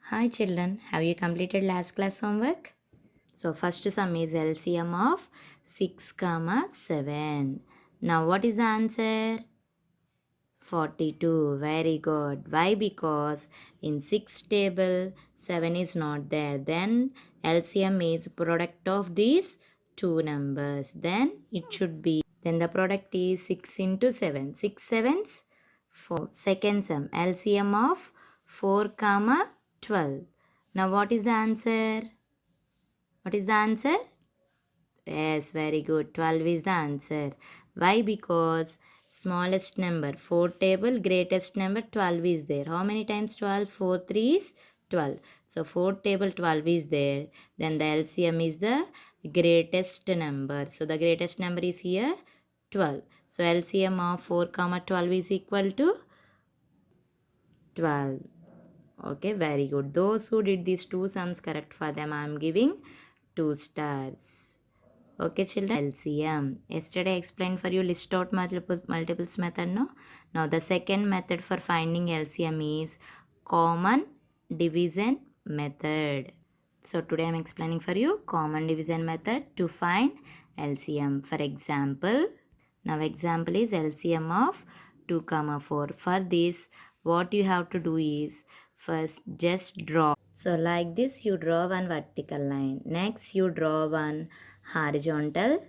Hi children, have you completed last class homework? So first sum is LCM of 6 comma 7. Now what is the answer? 42. Very good. Why? Because in 6 table 7 is not there. Then LCM is product of these two numbers. Then it should be. Then the product is 6 into 7. 6 sevens 4. Second sum LCM of 4 comma 12. Now what is the answer? What is the answer? Yes, very good. 12 is the answer. Why? Because smallest number 4 table, greatest number 12 is there. How many times 12? 4 3 is 12. So 4 table 12 is there. Then the LCM is the greatest number. So the greatest number is here 12. So LCM of 4 comma 12 is equal to 12. Okay, very good. Those who did these two sums correct, for them I am giving 2 stars. Okay children, LCM. Yesterday I explained for you list out multiples method, no? Now the second method for finding LCM is common division method. So today I am explaining for you common division method to find LCM. For example, now example is LCM of 2 comma 4. For this what you have to do is first just draw. So like this you draw one vertical line. Next you draw one horizontal.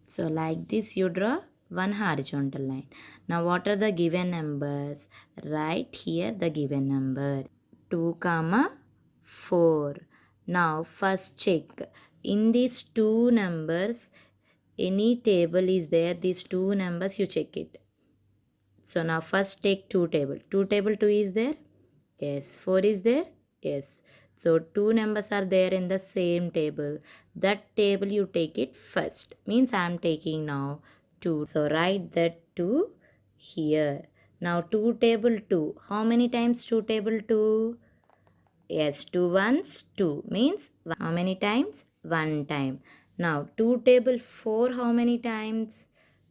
So like this you draw one horizontal line. Now what are the given numbers? Write here the given number 2 comma 4. Now first check in these two numbers any table is there, these two numbers you check it. So now first take 2 table. 2 table 2 is there? Yes. 4 is there? Yes. So two numbers are there in the same table. That table you take it first. Means I am taking now 2. So write that 2 here. Now 2 table 2. How many times 2 table 2? Yes, 2 ones 2 means how many times? 1 time. Now 2 table 4 how many times?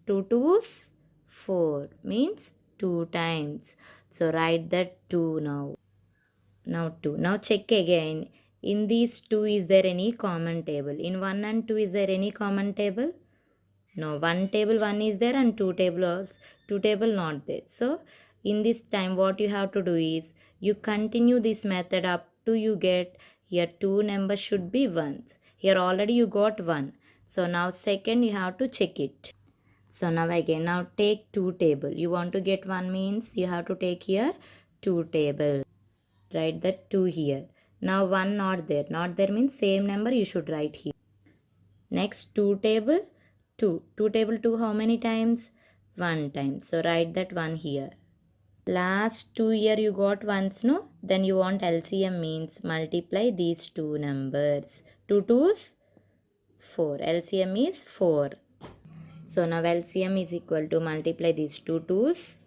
2 twos 4 means 2 times. So write that 2 now. Now 2. Now check again. In these 2 is there any common table? In 1 and 2 is there any common table? No, one table 1 is there and two table not there. So in this time what you have to do is you continue this method up to you get here two numbers should be ones. Here already you got 1. So now second you have to check it. So now again now take 2 table. You want to get 1 means you have to take here 2 table. Write that 2 here. Now 1 not there. Not there means same number you should write here. Next 2 table 2. 2 table 2 how many times? 1 time. So write that 1 here. Last 2 year you got ones, no? Then you want LCM means multiply these two numbers. 2 twos 4. LCM is 4. So now LCM is equal to multiply these two twos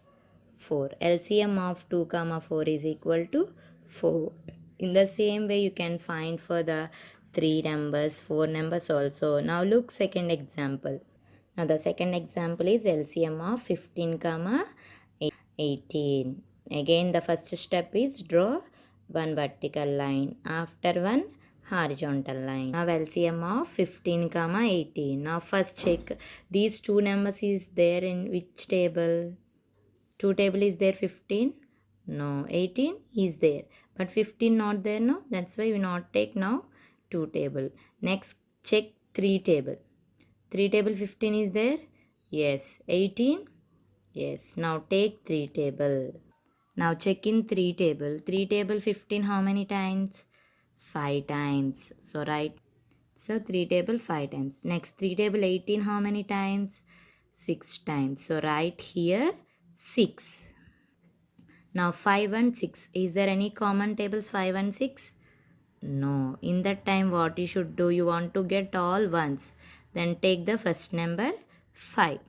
4. LCM of 2 comma 4 is equal to 4. In the same way you can find for the 3 numbers, 4 numbers also. Now look second example. Now the second example is LCM of 15 comma 18. Again the first step is draw one vertical line after one horizontal line. Now LCM of 15 comma 18. Now first check these two numbers is there in which table? 2 table is there 15? No. 18 is there. But 15 not there, no? That's why we not take now 2 table. Next check 3 table. 3 table 15 is there? Yes. 18? Yes. Now take 3 table. Now check in 3 table. 3 table 15 how many times? 5 times. So write. So 3 table 5 times. Next 3 table 18 how many times? 6 times. So write here 6. Now 5 and 6. Is there any common tables 5 and 6? No. In that time what you should do? You want to get all ones. Then take the first number 5.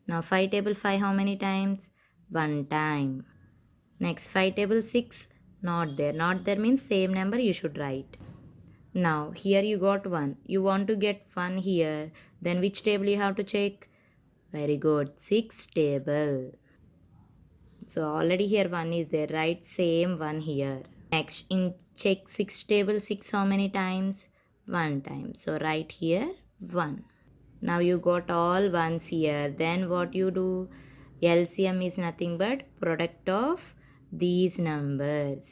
Now 5 table 5 how many times? 1 time. Next 5 table 6. Not there. Not there means same number you should write. Now here you got 1. You want to get 1 here. Then which table you have to check? Very good. 6 table. So already here 1 is there, right? Same 1 here. Next, in check 6 table, 6 how many times? 1 time. So write here 1. Now you got all ones here. Then what you do? LCM is nothing but product of these numbers.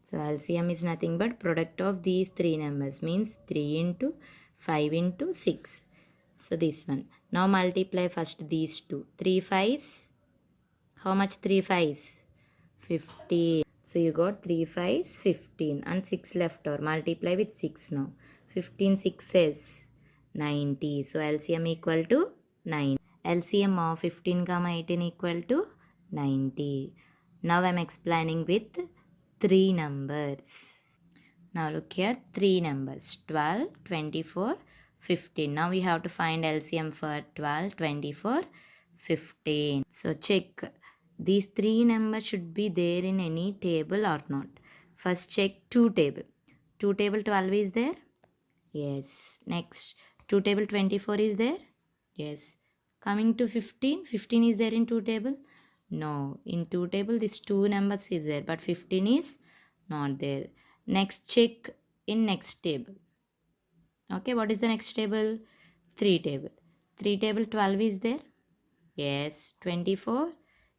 So LCM is nothing but product of these three numbers, means 3 into 5 into 6. So this one. Now multiply first these two. 3 fives. How much 3 fives? 15. So you got 3 fives 15 and 6 left or multiply with 6 now. 15 sixes 90. So LCM equal to 9. LCM of 15 comma 18 equal to 90. Now I am explaining with 3 numbers. Now look here, 3 numbers 12, 24, 15. Now we have to find LCM for 12, 24, 15. So check. These 3 numbers should be there in any table or not. First check 2 table. 2 table 12 is there? Yes. Next 2 table 24 is there? Yes. Coming to 15, 15 is there in 2 table? No. In 2 table this 2 numbers is there but 15 is not there. Next check in next table. Okay, what is the next table? 3 table. 3 table 12 is there? Yes. 24?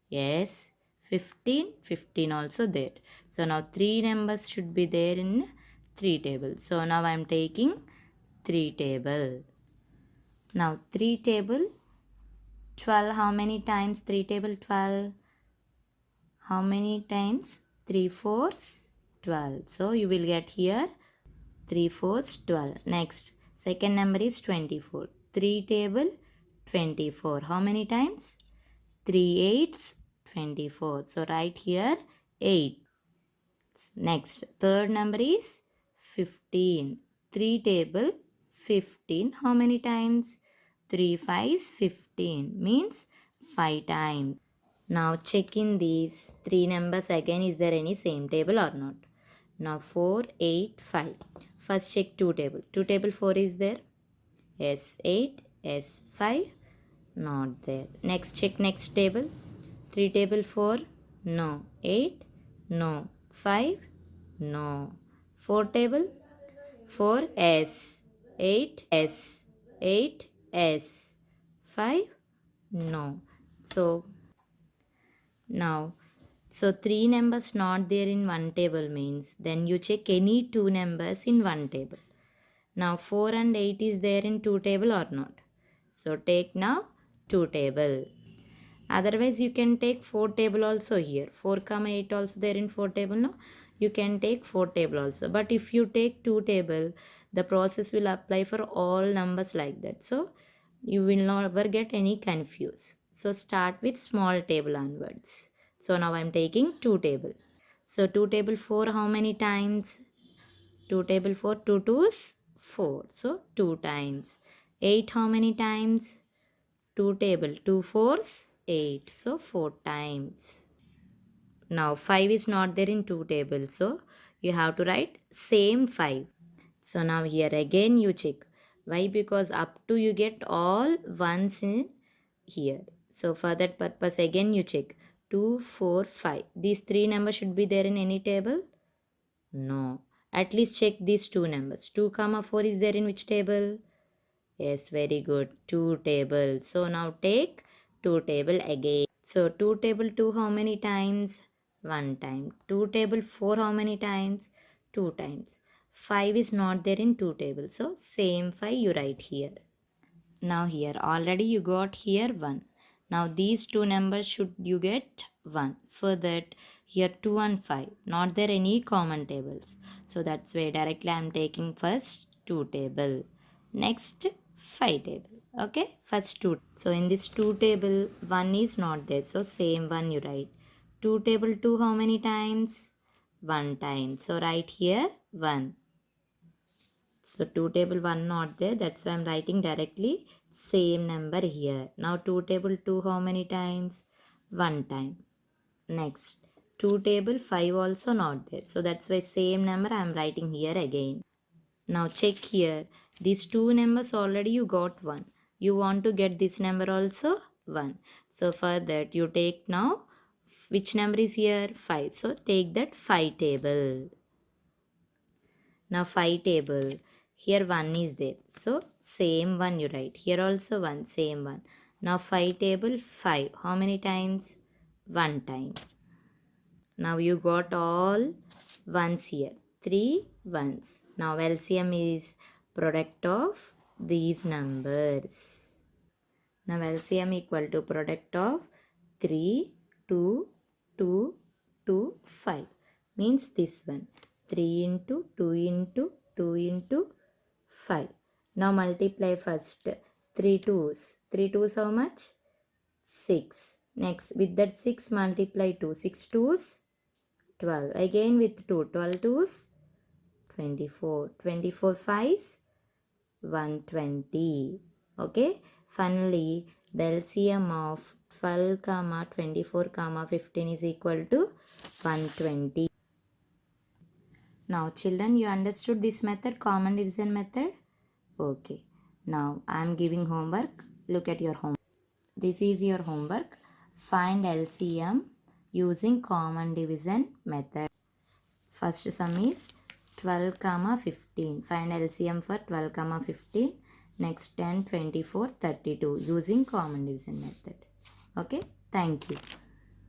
Yes. 15? 15 also there. So now 3 numbers should be there in 3 table. So now I am taking 3 table. Now 3 table 12 how many times? 3 table 12 how many times? 3 fours 12. So you will get here 3 fours 12. Next second number is 24. 3 table 24 how many times? 3 eights 24. So write here 8. Next third number is 15. 3 table 15 how many times? 3 fives 15 means 5 times. Now check in these 3 numbers again, is there any same table or not? Now 4, 8, 5. First check 2 table. 2 table 4 is there? Yes. 8, yes. 5, not there. Next check next table. 3 table 4, no. 8, no. 5, no. 4 table 4, S. 8, S. 8, S. 5, no. So now, so 3 numbers not there in one table means then you check any 2 numbers in one table. Now 4 and 8 is there in 2 table or not? So take now 2 table. Otherwise you can take 4 table also here. 4 comma 8 also there in 4 table, no? You can take 4 table also. But if you take 2 table, the process will apply for all numbers like that. So you will never get any confuse. So start with small table onwards. So now I am taking 2 table. So 2 table 4 how many times? 2 table 4, 2 twos 4. So 2 times. 8 how many times? 2 table 2 fours 8. So 4 times. Now 5 is not there in 2 table. So you have to write same 5. So now here again you check. Why? Because up to you get all ones in here. So for that purpose again you check. 2, 4, 5. These 3 numbers should be there in any table? No. At least check these 2 numbers. 2 comma 4 is there in which table? Yes, very good. 2 table. So now take 2 table again. So 2 table 2 how many times? 1 time. 2 table 4 how many times? 2 times. 5 is not there in 2 table. So same 5 you write here. Now here already you got here 1. Now these two numbers should you get 1. For that here 2 and 5. Not there any common tables. So that's why directly I am taking first 2 table. Next 5 table. Okay. First 2. So in this 2 table 1 is not there. So same 1 you write. 2 table 2 how many times? 1 time. So write here 1. So 2 table 1 not there. That's why I'm writing directly same number here. Now 2 table 2 how many times? 1 time. Next 2 table 5 also not there. So that's why same number I'm writing here again. Now check here. These two numbers already you got 1. You want to get this number also 1. So for that you take now which number is here? 5. So take that 5 table. Now 5 table. Here 1 is there. So same one you write. Here also 1, same one. Now 5 table 5. How many times? 1 time. Now you got all ones here. 3 ones. Now LCM is product of these numbers. Now LCM equal to product of 3, 2, 2, 2, 5. Means this one. 3 into 2 into 2 into 5. Now multiply first. 3 twos. 3 twos how much? 6. Next with that 6 multiply 2. 6 twos 12. Again with 2. 12 twos 24. 24 fives 120. Okay. Finally, the LCM of 12 comma 24 comma 15 is equal to 120. Now children, you understood this method, common division method? Okay. Now I am giving homework. Look at your homework. This is your homework. Find LCM using common division method. First sum is 12 comma 15. Find LCM for 12 comma 15. Next 10, 24, 32 using common division method. Okay. Thank you.